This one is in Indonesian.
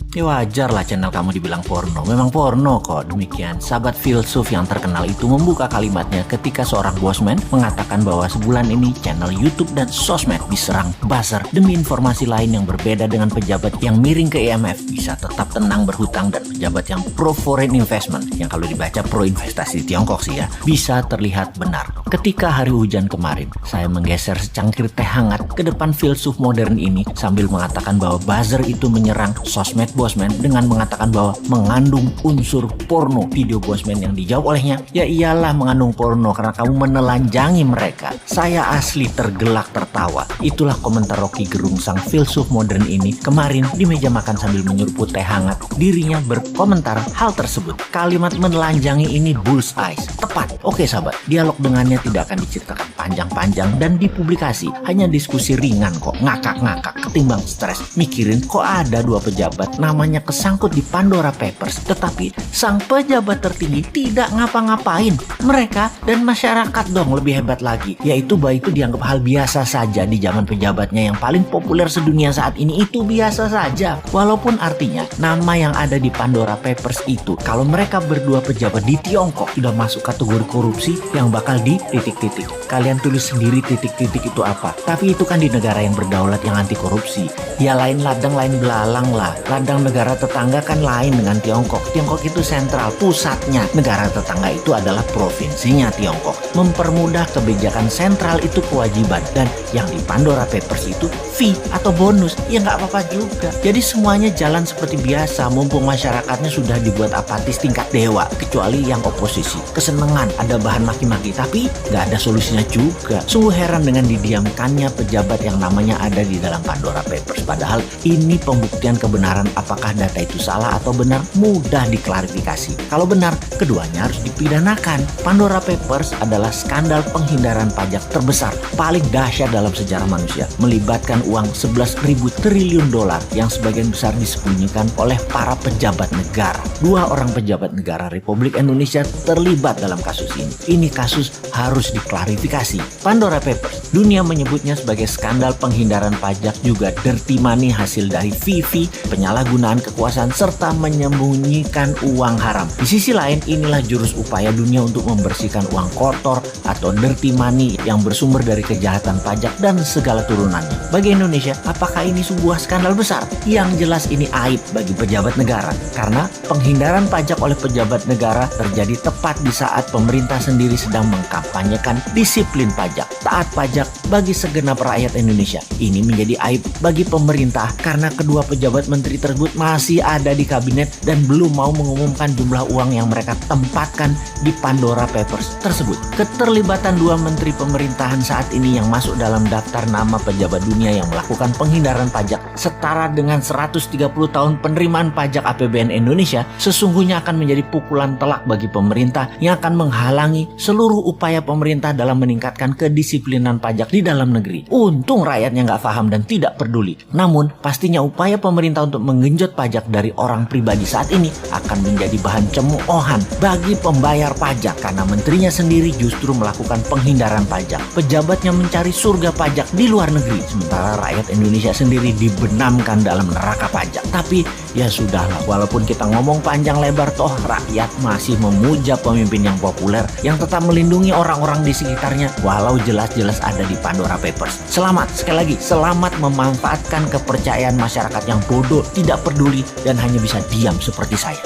Ya wajar lah channel kamu dibilang porno. Memang porno kok. Demikian sahabat filsuf yang terkenal itu membuka kalimatnya ketika seorang bosman mengatakan bahwa sebulan ini channel YouTube dan sosmed diserang buzzer demi informasi lain yang berbeda dengan pejabat yang miring ke IMF bisa tetap tenang berhutang dan pejabat yang pro foreign investment yang kalau dibaca pro investasi di Tiongkok sih ya bisa terlihat benar. Ketika hari hujan kemarin, saya menggeser secangkir teh hangat ke depan filsuf modern ini sambil mengatakan bahwa buzzer itu menyerang sosmed Bosman dengan mengatakan bahwa mengandung unsur porno. Video Bosman yang dijawab olehnya, ya iyalah mengandung porno karena kamu menelanjangi mereka. Saya asli tergelak tertawa. Itulah komentar Rocky Gerung sang filsuf modern ini kemarin di meja makan sambil menyeruput teh hangat. Dirinya berkomentar hal tersebut. Kalimat menelanjangi ini bullseye. Tepat. Oke sahabat, dialog dengannya tidak akan diceritakan panjang-panjang dan dipublikasi. Hanya diskusi ringan kok, ngakak-ngakak ketimbang stres. Mikirin kok ada dua pejabat namanya kesangkut di Pandora Papers, tetapi sang pejabat tertinggi tidak ngapa-ngapain. Mereka dan masyarakat dong lebih hebat lagi, yaitu bahwa itu dianggap hal biasa saja di zaman pejabatnya yang paling populer sedunia saat ini. Itu biasa saja, walaupun artinya nama yang ada di Pandora Papers itu kalau mereka berdua pejabat di Tiongkok sudah masuk kategori korupsi yang bakal di titik-titik. Kalian tulis sendiri titik-titik itu apa, tapi itu kan di negara yang berdaulat yang anti korupsi. Ya lain ladang lain belalang lah. Ladang negara tetangga kan lain dengan Tiongkok. Tiongkok itu sentral, pusatnya. Negara tetangga itu adalah provinsinya Tiongkok. Mempermudah kebijakan sentral itu kewajiban. Dan yang di Pandora Papers itu fee atau bonus. Ya nggak apa-apa juga. Jadi semuanya jalan seperti biasa. Mumpung masyarakatnya sudah dibuat apatis tingkat dewa. Kecuali yang oposisi. Kesenangan ada bahan maki-maki. Tapi nggak ada solusinya juga. Sungguh heran dengan didiamkannya pejabat yang namanya ada di dalam Pandora Papers. Padahal ini pembuktian kebenaran apakah data itu salah atau benar mudah diklarifikasi. Kalau benar, keduanya harus dipidanakan. Pandora Papers adalah skandal penghindaran pajak terbesar paling dahsyat dalam sejarah manusia, melibatkan uang 11.000 triliun dolar yang sebagian besar disembunyikan oleh para pejabat negara. 2 orang pejabat negara Republik Indonesia terlibat dalam kasus ini. Ini kasus harus diklarifikasi. Pandora Papers, dunia menyebutnya sebagai skandal penghindaran pajak, juga dirty money hasil dari fee, penyalahgunaan kekuasaan serta menyembunyikan uang haram. Di sisi lain, inilah jurus upaya dunia untuk membersihkan uang kotor atau dirty money yang bersumber dari kejahatan pajak dan segala turunannya. Bagi Indonesia, apakah ini sebuah skandal besar? Yang jelas ini aib bagi pejabat negara karena penghindaran pajak oleh pejabat negara terjadi tepat di saat pemerintah sendiri sedang mengkampanyekan disiplin pajak, taat pajak bagi segenap rakyat Indonesia. Ini menjadi aib bagi pemerintah karena kedua pejabat menteri tersebut masih ada di kabinet dan belum mau mengumumkan jumlah uang yang mereka tempatkan di Pandora Papers tersebut. Keterlibatan 2 menteri pemerintahan saat ini yang masuk dalam daftar nama pejabat dunia yang melakukan penghindaran pajak setara dengan 130 tahun penerimaan pajak APBN Indonesia sesungguhnya akan menjadi pukulan telak bagi pemerintah yang akan menghalangi seluruh upaya pemerintah dalam meningkatkan kedisiplinan pajak di dalam negeri. Untung rakyatnya nggak paham dan tidak peduli. Namun pastinya upaya pemerintah untuk menggenjot pajak dari orang pribadi saat ini akan menjadi bahan cemoohan bagi pembayar pajak karena menterinya sendiri justru melakukan penghindaran pajak. Pejabatnya mencari surga pajak di luar negeri, sementara rakyat Indonesia sendiri dibenamkan dalam neraka pajak. Tapi ya sudahlah, walaupun kita ngomong panjang lebar, toh rakyat masih memuja pemimpin yang populer yang tetap melindungi orang-orang di sekitarnya walau jelas-jelas ada di Pandora Papers. Selamat, sekali lagi, selamat memanfaatkan kepercayaan masyarakat yang bodoh, tidak peduli, dan hanya bisa diam seperti saya.